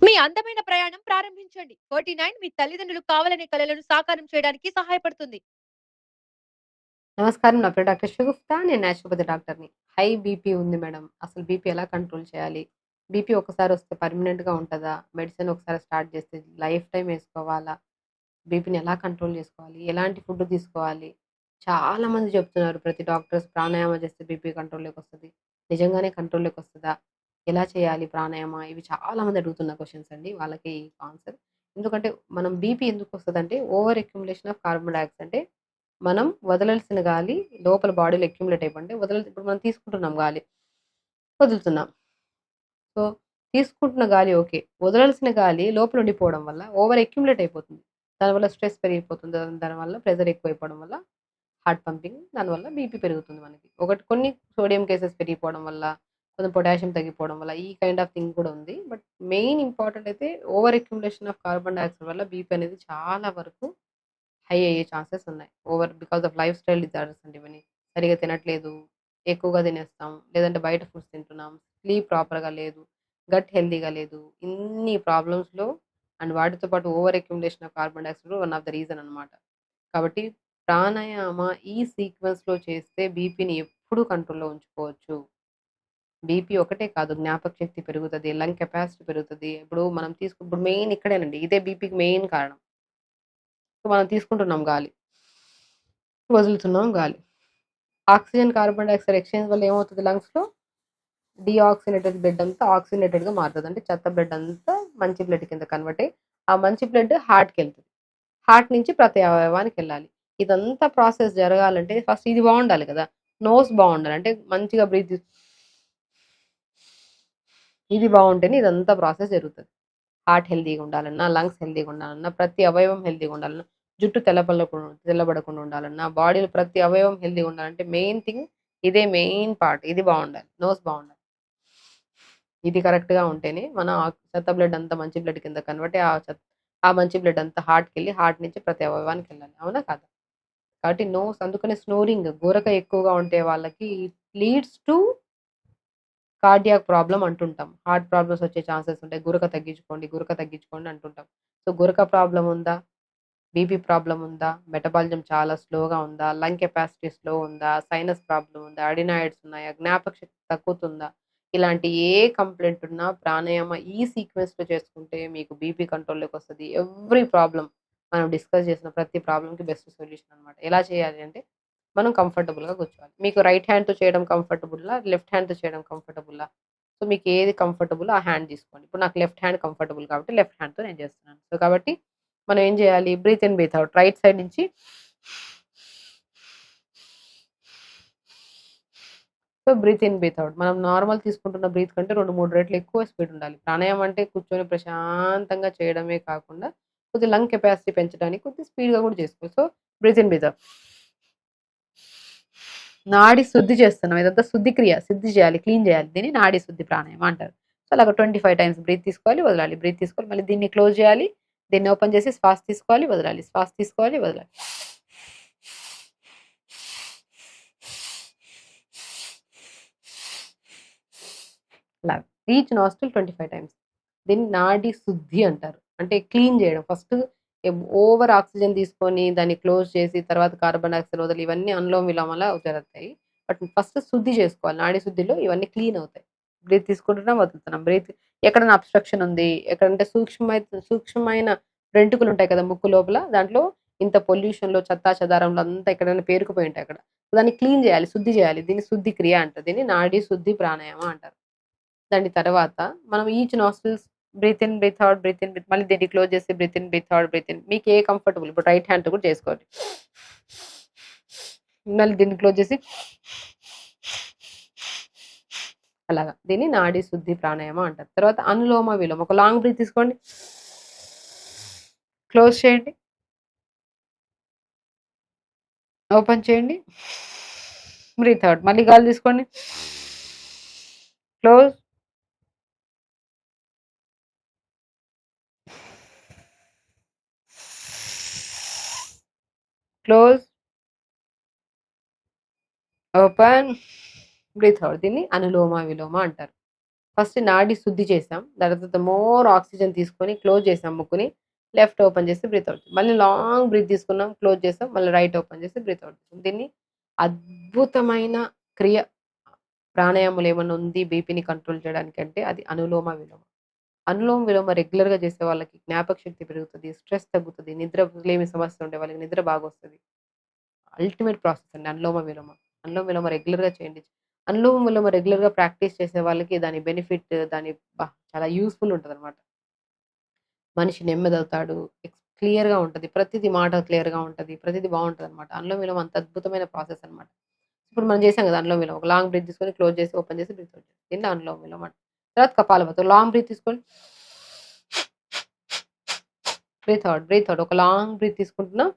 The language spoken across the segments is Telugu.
మీ అందమైన ప్రయాణం ప్రారంభించండి. 49 మీ తల్లిదండ్రులు కావాలనే కలలను సాకారం చేయడానికి సహాయపడుతుంది. నమస్కారం. నా పేరు డాక్టర్ షగుఫ్తా. నేను న్యాచురోపతి డాక్టర్‌ని. హై బీపీ ఉంది మేడం. అసలు బీపీ ఎలా కంట్రోల్ చేయాలి? బీపీ ఒక్కసారి వస్తే పర్మనెంట్‌గా ఉంటదా? మెడిసిన్ ఒకసారి స్టార్ట్ చేస్తే లైఫ్ టైమ్ ఏసుకోవాలా? బీపీని ఎలా కంట్రోల్ చేసుకోవాలి? ఎలాంటి ఫుడ్ తీసుకోవాలి? చాలామంది చెప్తున్నారు. ప్రతి డాక్టర్స్ ప్రాణాయామం చేస్తే బీపీ కంట్రోల్‌లోకొస్తది. నిజంగానే కంట్రోల్‌లోకొస్తదా? ఎలా చేయాలి ప్రాణాయామ? ఇవి చాలామంది అడుగుతున్న క్వెషన్స్ అండి. వాళ్ళకి ఆన్సర్. ఎందుకంటే మనం బీపీ ఎందుకొస్తదంటే over accumulation of carbon dioxide అంటే మనం వదలాల్సిన గాలి లోపల బాడీలో అక్యుములేట్ అయిపోయి ఇప్పుడు మనం తీసుకుంటున్నాం గాలి. వదులుతున్నాం. సో, తీసుకుంటున్న గాలి ఓకే. వదలాల్సిన గాలి లోపల ఉండిపోవడం వల్ల ఓవర్ అక్యుములేట్ అయిపోతుంది. దానివల్ల స్ట్రెస్ పెరిగిపోతుంది. దానివల్ల ప్రెషర్ ఎక్కువైపోవడం వల్ల హార్ట్ పంపింగ్ దానివల్ల బీపీ పెరుగుతుంది మనకి. కొన్ని సోడియం కేసెస్ పెరిగిపోవడం వల్ల, కొంచెం పొటాషియం తగ్గిపోవడం వల్ల ఈ కైండ్ ఆఫ్ థింగ్ కూడా ఉంది. బట్ మెయిన్ ఇంపార్టెంట్ అయితే over accumulation of carbon dioxide వల్ల బీపీ అనేది చాలా వరకు హై అయ్యే ఛాన్సెస్ ఉన్నాయి. Because of life style disorders అండి ఇవన్నీ. సరిగ్గా తినట్లేదు, ఎక్కువగా తినేస్తాం, లేదంటే బయట ఫుడ్స్ తింటున్నాం, స్లీప్ ప్రాపర్‌గా లేదు, గట్ హెల్తీగా లేదు. ఇన్ని ప్రాబ్లమ్స్‌లో అండ్ వాటితో పాటు over accumulation of carbon dioxide one of the reason అనమాట. కాబట్టి ప్రాణాయామ ఈ సీక్వెన్స్‌లో చేస్తే బీపీని ఎప్పుడూ కంట్రోల్‌లో ఉంచుకోవచ్చు. బీపీ ఒకటే కాదు జ్ఞాపక శక్తి పెరుగుతది, లంగ్ కెపాసిటీ పెరుగుతది. ఇప్పుడు మెయిన్ ఇక్కడేనండి. ఇదే బీపీకి మెయిన్ కారణం. సో, మనం తీసుకుంటున్నాం గాలి. వదులుతున్నాం గాలి. ఆక్సిజన్, కార్బన్ డయాక్సైడ్ ఎక్స్‌చేంజ్ వల్ల ఏమవుతది లంగ్స్‌లో డీఆక్సినేటెడ్ బ్లడ్ అంతా ఆక్సినేటెడ్‌గా మారుతది. అంటే చెత్త బ్లడ్ అంతా మంచి బ్లడ్ కింద కన్వర్ట్ అయ్యి, ఆ మంచి బ్లడ్ హార్ట్‌కెళ్తది. హార్ట్ నుంచి ప్రతి అవయవానికెళ్ళాలి. ఇదంతా ప్రాసెస్ జరగాలంటే ఫస్ట్ ఇది బావుండాలి కదా! నోస్ బావుండాలి. అంటే మంచిగా బ్రీత్ ఇది బావుంటేనే ఇదంతా ప్రాసెస్ జరుగుతది. హార్ట్ హెల్తీగా ఉండాలన్నా, లంగ్స్ హెల్తీగా ఉండాలన్నా, ప్రతి అవయవం హెల్తీగా ఉండాలన్నా, జుట్టు తెల్లబడకుండా ఉండాలన్నా, బాడీలో ప్రతి అవయవం హెల్తీగా ఉండాలంటే మెయిన్ థింగ్ ఇదే మెయిన్ పార్ట్. ఇది బావుండాలి. నోస్ బావుండాలి. ఇది కరెక్ట్‌గా ఉంటేనే మన చెత్త బ్లడ్ అంతా మంచి బ్లడ్ కింద కన్వర్ట్ అయ్యి ఆ మంచి బ్లడ్ అంతా హార్ట్‌కెళ్ళి హార్ట్ నుంచి ప్రతి అవయవానికెళ్ళాలి. అవునా? కాదా? కాబట్టి అందుకనే స్నోరింగ్ గురక ఎక్కువగా ఉంటే వాళ్ళకి లీడ్స్ టు కార్డియాక్ ప్రాబ్లమ్ అంటుంటాం. హార్ట్ ప్రాబ్లమ్స్ వచ్చే ఛాన్సెస్ ఉంటాయి. గురక తగ్గించుకోండి అంటుంటాం. సో, గురక ప్రాబ్లమ్ ఉందా? బీపీ ప్రాబ్లమ్ ఉందా? మెటబాలిజం చాలా స్లోగా ఉందా? లంగ్ కెపాసిటీ స్లో ఉందా? సైనస్ ప్రాబ్లమ్ ఉందా? అడినాయిడ్స్ ఉన్నాయా? జ్ఞాపక శక్తి తగ్గుతుందా? ఇలాంటి ఏ కంప్లెయింట్ ఉన్నా ప్రాణాయామ ఈ సీక్వెన్స్‌లో చేసుకుంటే మీకు బీపీ కంట్రోల్‌లోకొస్తది. ఎవ్రి ప్రాబ్లమ్ మనం డిస్కస్ చేసిన ప్రతి ప్రాబ్లమ్‌కి బెస్ట్ సొల్యూషన్ అనమాట. ఎలా చేయాలి అంటే మనం కంఫర్టబుల్‌గా కూర్చోవాలి. మీకు రైట్ హ్యాండ్‌తో చేయడం కంఫర్టబుల్లా? లెఫ్ట్ హ్యాండ్‌తో చేయడం కంఫర్టబుల్లా? సో, మీకు ఏది కంఫర్టబులో ఆ హ్యాండ్ తీసుకోండి. ఇప్పుడు నాకు లెఫ్ట్ హ్యాండ్ కంఫర్టబుల్ కాబట్టి లెఫ్ట్ హ్యాండ్‌తో నేను చేస్తున్నాను. సో, కాబట్టి మనం ఏం చేయాలి? Breath in, breath out. Right side నుంచి so, breath in, breath out. మనం నార్మల్ తీసుకుంటున్న బ్రీత్ కంటే 2, 3 రెట్లు ఎక్కువ స్పీడ్ ఉండాలి. ప్రాణాయామం అంటే కూర్చొని ప్రశాంతంగా చేయడమే కాకుండా కొద్దిగా లంగ్ కెపాసిటీ పెంచడానికి కొద్దిగా స్పీడ్‌గా కూడా చేసుకోవచ్చు. So, breath in, breath out. నాడి శుద్ధి చేస్తున్నాం. ఇదంతా శుద్ధి క్రియ. శుద్ధి చేయాలి. క్లీన్ చేయాలి. దీన్ని నాడి శుద్ధి ప్రాణాయామం అంటారు. సో, అలాగా 25 టైమ్స్ బ్రీత్ తీసుకోవాలి, వదలాలి. బ్రీత్ తీసుకోవాలి. మళ్ళీ దీన్ని క్లోజ్ చేయాలి. దీన్ని ఓపెన్ చేసి శ్వాస తీసుకోవాలి, వదలాలి. శ్వాస తీసుకోవాలి, వదలాలి. అలాగా. Each nostril 25 times. దీన్ని నాడి శుద్ధి అంటారు. అంటే క్లీన్ చేయడం. ఫస్ట్ ఓవర్ ఆక్సిజన్ తీసుకొని దాన్ని క్లోజ్ చేసి తర్వాత కార్బన్ డయాక్సైడ్ వదిలి ఇవన్నీ అనులోమ విలోమాల జరుగుతాయి. బట్ ఫస్ట్ శుద్ధి చేసుకోవాలి. నాడీ శుద్ధిలో ఇవన్నీ క్లీన్ అవుతాయి. బ్రీత్ తీసుకుంటున్నాం, వదులుతున్నాం. ఎక్కడైనా అబ్‌స్ట్రక్షన్ ఉంది. ఎక్కడంటే సూక్ష్మమైన వెంట్రుకలు ఉంటాయి కదా! ముక్కు లోపల. దాంట్లో ఇంత పొల్యూషన్‌లో చెత్తా చెదారంలో అంతా ఎక్కడైనా పేరుకుపోయి ఉంటాయి అక్కడ. దాన్ని క్లీన్ చేయాలి. శుద్ధి చేయాలి. దీన్ని శుద్ధి క్రియ అంటారు. దీన్ని నాడీ శుద్ధి ప్రాణాయామం అంటారు. దాని తర్వాత మనం each nostrils breathe in, breath out, breathe in, మళ్ళీ దీన్ని క్లోజ్ చేసి breathe in, breath out, breathe in. మీకు ఏ కంఫర్టబుల్ ఇప్పుడు రైట్ హ్యాండ్‌తో కూడా చేసుకోండి. మళ్ళీ దీన్ని క్లోజ్ చేసి అలాగా. దీన్ని నాడీ శుద్ధి ప్రాణాయామం అంటారు. తర్వాత అనులోమ విలోమ. ఒక లాంగ్ బ్రీత్ తీసుకోండి. క్లోజ్ చేయండి. ఓపెన్ చేయండి. Breathe out. మళ్ళీ గాలి తీసుకోండి. Close. Close. Open. Breathe out. దీన్ని అనులోమ విలోమ అంటారు. ఫస్ట్ నాడి శుద్ధి చేసాం. దాని తర్వాత మోర్ ఆక్సిజన్ తీసుకొని క్లోజ్ చేసాం ముక్కుని. లెఫ్ట్ ఓపెన్ చేసి బ్రీత్ ఔట్. మళ్ళీ లాంగ్ బ్రీత్ తీసుకున్నాం. క్లోజ్ చేసాం. మళ్ళీ రైట్ ఓపెన్ చేసి బ్రీత్ ఔట్ చేసాం. దీన్ని అద్భుతమైన క్రియ ప్రాణాయామం ఏమన్నా ఉంది బీపీని కంట్రోల్ చేయడానికంటే అది అనులోమ, విలోమ. అనులోమ, విలోమ రెగ్యులర్‌గా చేసే వాళ్ళకి జ్ఞాపక శక్తి పెరుగుతది. స్ట్రెస్ తగ్గుతది. నిద్ర లేమి సమస్య ఉండే వాళ్ళకి నిద్ర బాగొస్తది. అల్టిమేట్ ప్రాసెస్ అండి అనులోమ, విలోమ. అనులోమ, విలోమ రెగ్యులర్‌గా చేయండి. అనులోమ, విలోమ రెగ్యులర్‌గా ప్రాక్టీస్ చేసే వాళ్ళకి దాని బెనిఫిట్ దాని చాలా యూజ్‌ఫుల్ ఉంటదనమాట. మనిషి నెమ్మదవుతాడు. క్లియర్‌గా ఉంటది. ప్రతిది మాట క్లియర్‌గా ఉంటది. ప్రతిది బావుంటదనమాట. అనులోమ, విలోమ అంత అద్భుతమైన ప్రాసెస్ అనమాట. ఇప్పుడు మనం చేసాం కదా! అనులోమ, విలోమ. ఒక లాంగ్ బ్రీత్ తీసుకొని క్లోజ్ చేసి, ఓపెన్ చేసి బ్రీత్ ఔట్ చేయాలి. దీన్ని అనులోమ, విలోమ అంటారు. తర్వాత కపాలభాతి. లాంగ్ బ్రీత్ తీసుకొని బ్రీత్ ఔట్. Breathe out. ఒక లాంగ్ బ్రీత్ తీసుకుంటున్నాం.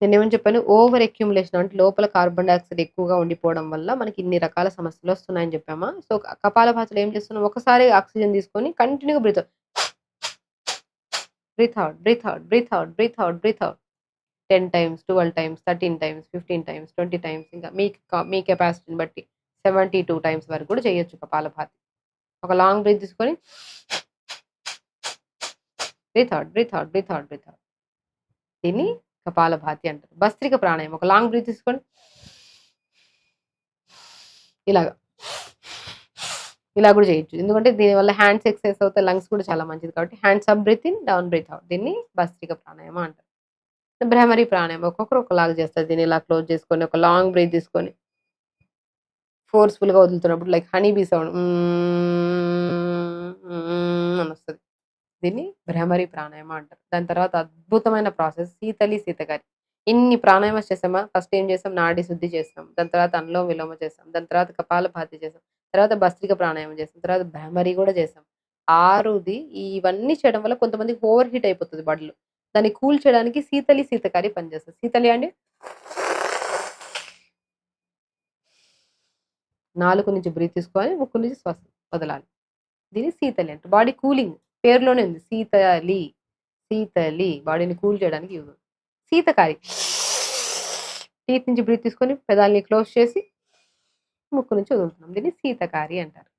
నేనేమని చెప్పాను? ఓవర్ అక్యుములేషన్ అంటే లోపల కార్బన్ డయాక్సైడ్ ఎక్కువగా ఉండిపోవడం వల్ల మనకి ఇన్ని రకాల సమస్యలొస్తున్నాయని చెప్పామా? సో, కపాలభాతిలో ఏం చేస్తున్నాం? ఒకసారి ఆక్సిజన్ తీసుకొని కంటిన్యూ‌గా breathe out, breathe out, breathe out, breathe out, breathe out. 10 times, 12 times, 13 times, 15 times, 20 times ఇంకా మీ కెపాసిటీని బట్టి 72 టైమ్స్ వరకు కూడా చేయొచ్చు కపాలభాతి. ఒక లాంగ్ బ్రీత్ తీసుకొని breathe out, breathe out, breathe out, breathe out. దీన్ని కపాలభాతి అంటారు. భస్త్రిక ప్రాణాయామం. ఒక లాంగ్ బ్రీత్ తీసుకొని ఇలాగ. ఇలా కూడా చేయొచ్చు. ఎందుకంటే దీనివల్ల హ్యాండ్స్ ఎక్సర్సైజ్ అవుతాయి. లంగ్స్ కూడా చాలా మంచిది కాబట్టి hands up breathe in, down breathe out. దీన్ని భస్త్రిక ప్రాణాయామం అంటారు. భ్రమరి ప్రాణాయామం. ఒక్కొక్కరు ఒకలాగా చేస్తారు. దీన్ని ఇలా క్లోజ్ చేసుకొని ఒక లాంగ్ బ్రీత్ తీసుకొని ఫోర్స్‌ఫుల్‌గా వదులుతున్నప్పుడు లైక్ హనీ బీ సౌండ్ అనొస్తది. దీన్ని భ్రమరి ప్రాణాయామం అంటారు. దాని తర్వాత అద్భుతమైన ప్రాసెస్ శీతలి, శీతకారి. ఇన్ని ప్రాణాయామాలు చేసామా? ఫస్ట్ ఏం చేసాం? నాడి శుద్ధి చేసాం. దాని తర్వాత అనులోమ, విలోమ చేసాం. దాని తర్వాత కపాలభాతి చేసాం. తర్వాత భస్త్రిక ప్రాణాయామం చేసాం. తర్వాత భ్రమరి కూడా చేసాం. 6ది ఇవన్నీ చేయడం వల్ల కొంతమందికి ఓవర్ హీట్ అయిపోతది బాడీలో. దాన్ని కూల్ చేయడానికి శీతలి, శీతకారి పనిచేస్తది. శీతలి అంటే నాలుక నుంచి బ్రీత్ తీసుకోవాలి. ముక్కు నుంచి శ్వాస వదలాలి. దీన్ని శీతలి అంటారు. బాడీ కూలింగ్ పేరులోనే ఉంది. శీతలి, శీతలి బాడీని కూల్ చేయడానికి యూజ్ అవుతుంది. శీతకారి టీత్ నుంచి బ్రీత్ తీసుకొని పెదాల్ని క్లోజ్ చేసి ముక్కు నుంచి వదులుతున్నాం. దీన్ని శీతకారి అంటారు.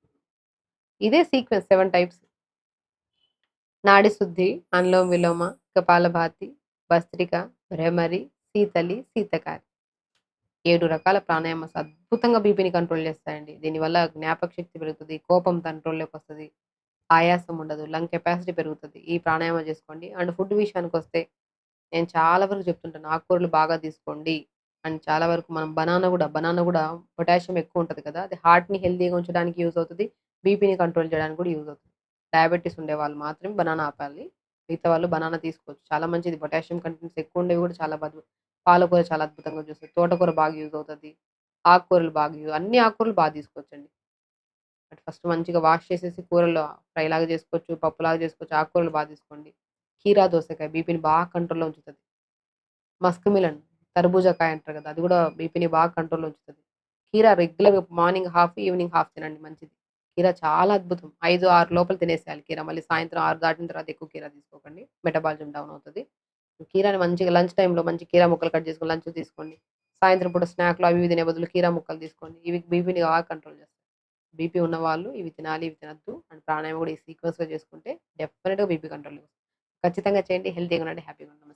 ఇదే సీక్వెన్స్ 7 టైప్స్. నాడి శుద్ధి, అనులోమ విలోమ, కపాలభాతి, భస్త్రిక, భ్రమరి, శీతలి, శీతకారి. 7 రకాల ప్రాణాయామాస్ అద్భుతంగా బీపీని కంట్రోల్ చేస్తాయండి. దీనివల్ల జ్ఞాపక శక్తి పెరుగుతది. కోపం కంట్రోల్‌లోకొస్తది. ఆయాసం ఉండదు. లంగ్ కెపాసిటీ పెరుగుతది. ఈ ప్రాణాయామం చేసుకోండి. అండ్ ఫుడ్ విషయానికొస్తే నేను చాలా వరకు చెప్తుంటాను. ఆకుకూరలు బాగా తీసుకోండి. అండ్ చాలా వరకు మనం బనానా గూడా పొటాషియం ఎక్కువుంటది కదా! అది హార్ట్‌ని హెల్తీగా ఉంచడానికి యూజ్ అవుతది. బీపీని కంట్రోల్ చేయడానికి కూడా యూజ్ అవుతది. డయాబెటిస్ ఉండేవాళ్ళు మాత్రమే బనానా ఆపాలి. మిగతా వాళ్ళు బనానా తీసుకోవచ్చు. చాలా మంచిది. పొటాషియం కంటెంట్స్ ఎక్కువుండేవి కూడా చాలా పాలకూర చాలా అద్భుతంగా చూస్తది. తోటకూర బాగా యూజ్ అవుతది. ఆకుకూరలు బాగా అన్ని ఆకుకూరలు బాగా తీసుకోవచ్చండి. బట్ ఫస్ట్ మంచిగా వాష్ చేసేసి కూరల్లో ఫ్రైలాగా చేసుకోవచ్చు, పప్పులాగా చేసుకోవచ్చు. ఆకుకూరలు బాగా తీసుకోండి. కీరా దోసకాయ బీపీని బాగా కంట్రోల్‌లో ఉంచుతది. మస్క్ మిలన్, తర్బూజా కాయ అంటారు కదా! అది కూడా బీపీని బాగా కంట్రోల్‌లో ఉంచుతది. కీరా రెగ్యులర్‌గా మార్నింగ్ హాఫ్, ఈవినింగ్ హాఫ్ తినండి మంచిది. కీరా చాలా అద్భుతం. 5, 6 లోపల తినేసేయాలి కీరా. మళ్ళీ సాయంత్రం 6 దాటిన తర్వాత ఎక్కువ కీరా తీసుకోకండి. మెటబాలిజం డౌన్ అవుతది. కీరాని మంచిగా లంచ్ టైమ్‌లో మంచి కీరా ముక్కలు కట్ చేసుకొని లంచ్ తీసుకోండి. సాయంత్రం పూట స్నాక్‌లు అవి ఇవి తినే బదులు కీరా ముక్కలు తీసుకోండి. ఇవి బీపీని బాగా కంట్రోల్ చేస్తాయి. బీపీ ఉన్నవాళ్ళు ఇవి తినాలి, ఇవి తినొద్దు. అండ్ ప్రాణాయామం కూడా ఈ సీక్వెన్స్‌లో చేసుకుంటే డెఫినిట్‌గా బీపీ కంట్రోల్‌లో ఖచ్చితంగా చేయండి. హెల్తీగా ఉండండి. హ్యాపీగా ఉండండి.